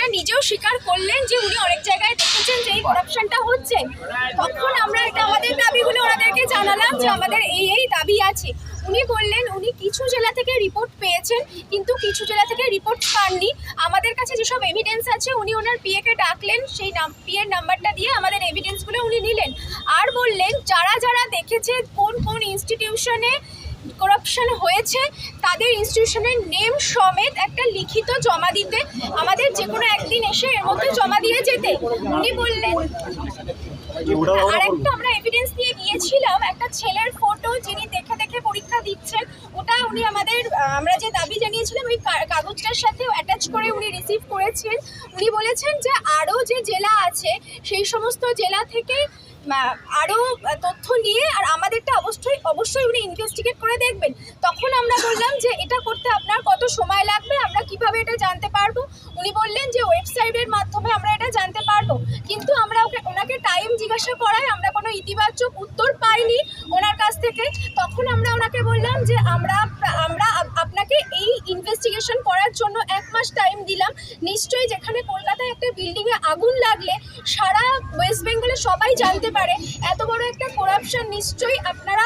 এটা নিজেও স্বীকার করলেন যে উনি অনেক জায়গায় দেখেছেন যে এই করাপশনটা হচ্ছে। তখন আমরা এটা আমাদের দাবিগুলো ওনাদেরকে জানালাম যে আমাদের এই দাবি আছে। উনি বললেন উনি কিছু জেলা থেকে রিপোর্ট পেয়েছেন, কিন্তু কিছু জেলা থেকে রিপোর্ট পাননি। আমাদের কাছে যেসব এভিডেন্স আছে উনি ওনার পিএকে ডাকলেন, সেই পিএর নাম্বারটা দিয়ে আমাদের এভিডেন্সগুলো উনি নিলেন। আর বললেন যারা যারা দেখেছে কোন কোন ইনস্টিটিউশনে করাপশন হয়েছে তাদের ইনস্টিটিউশনের নেম সমেত একটা লিখিত জমা দিতে, আমাদের যে কোনো একদিন এসে এর মধ্যে জমা দিয়ে যেতে উনি বললেন। আর একটা আমরা এভিডেন্স দিয়ে গিয়েছিলাম একটা ছেলের ফটো, যিনি দেখে দেখে পরীক্ষা দিচ্ছেন, ওটা উনি আমাদের আমরা যে দাবি জানিয়েছিলাম ওই কাগজটার সাথে অ্যাটাচ করে উনি রিসিভ করেছেন। উনি বলেছেন যে আরও যে জেলা আছে সেই সমস্ত জেলা থেকে আরও তথ্য নিয়ে আর আমাদেরটা অবশ্যই উনি ইনভেস্টিগেট করে দেখবেন। তখন আমরা বললাম যে এটা করতে আপনার কত সময় লাগবে, আমরা কিভাবে এটা জানতে পারবো। উনি বললেন যে ওয়েবসাইটের মাধ্যমে আমরা এটা জানতে পারবো, কিন্তু আমরা ওনাকে টাইম জিজ্ঞাসা করায় আমরা কোনো ইতিবাচক উত্তর পাইনি ওনার কাছ থেকে। তখন আমরা ওনাকে বললাম যে আমরা আপনাকে এই ইনভেস্টিগেশন করার জন্য 1 মাস টাইম দিলাম। নিশ্চয়ই যেখানে কলকাতায় একটা বিল্ডিংয়ে আগুন লাগলে সারা ওয়েস্ট বেঙ্গলে সবাই জানতে পারে, এত বড় একটা করাপশন, নিশ্চয়ই আপনারা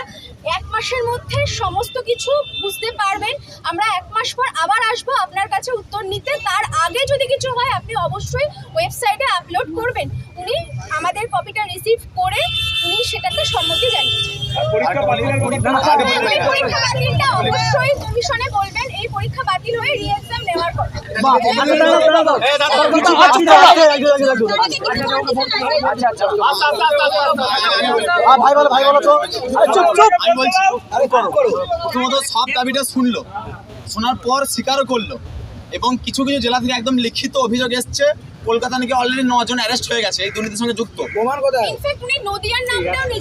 1 মাসের মধ্যে সমস্ত কিছু বুঝতে পারবেন। আমরা 1 মাস পর আবার আসবো আপনার কাছে উত্তর নিতে, তার আগে যদি কিছু হয় আপনি অবশ্যই ওয়েবসাইটে আপলোড করবেন। উনি আমাদের কপিটা রিসিভ করে উনি সেটাতে সম্মতি জানিয়েছেন। পরীক্ষা বাতিলটা অবশ্যই কমিশনে বলবেন, এই পরীক্ষা বাতিল হয়ে রি-এক্সাম নেওয়ার কথা। প্রথমত সব দাবিটা শুনলো, শোনার পর স্বীকারও করলো, এবং কিছু কিছু জেলা থেকে একদম লিখিত অভিযোগ এসছে কলকাতা নাকি অলরেডি 9 জন অ্যারেস্ট হয়ে গেছে এই দুর্নীতির সঙ্গে যুক্ত।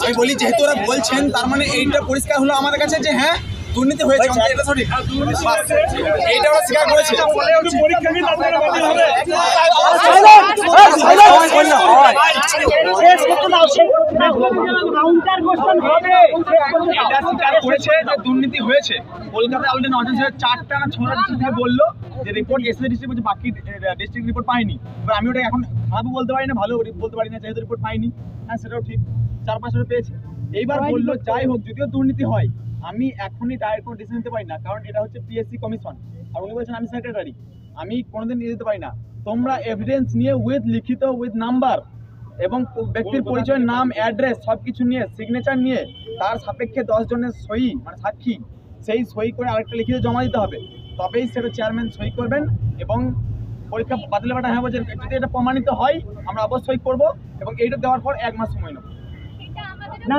আমি বলি যেহেতু ওরা বলছেন তার মানে এইটা পরিষ্কার হলো আমাদের কাছে যে হ্যাঁ দুর্নীতি হয়েছে, এটা সঠিক, এইটা ওরা স্বীকার করেছে। দুর্নীতি হয়েছে কলকাতায় অলরেডি 9 জন, 4টা না 6টা ডিস্ট্রিক্ট বললো যে রিপোর্ট এসএসসি ডিস্ট্রিক্ট বলছে, বাকি ডিস্ট্রিক্ট রিপোর্ট পাইনি। এবার আমি ওটা এখন খারাপও বলতে পারি না, ভালো বলতে পারি না, যেহেতু রিপোর্ট পাইনি। হ্যাঁ সেটাও ঠিক, 4-5টা পেয়েছে। এইবার বললো যাই হোক যদিও দুর্নীতি হয় আমি এখনই ডাইরেক্ট কোনো ডিসিশন নিতে পারি না, কারণ এটা হচ্ছে পিএসসি কমিশন। আর উনি বলছেন আমি সেক্রেটারি, আমি কোনোদিন নিয়ে যেতে পারি না। তোমরা এভিডেন্স নিয়ে উইথ লিখিত উইথ নাম্বার এবং ব্যক্তির পরিচয়, নাম, অ্যাড্রেস সব কিছু নিয়ে সিগনেচার নিয়ে তার সাপেক্ষে 10 জনের সই মানে সাক্ষী, সেই সই করে আরেকটা লিখিত জমা দিতে হবে, তবেই সেটা চেয়ারম্যান সই করবেন এবং পরীক্ষা বাতিল ব্যাপারটা হ্যাঁ বলছেন। যদি এটা প্রমাণিত হয় আমরা অবশ্যই করব এবং এইটা দেওয়ার পর 1 মাস সময় নেব। না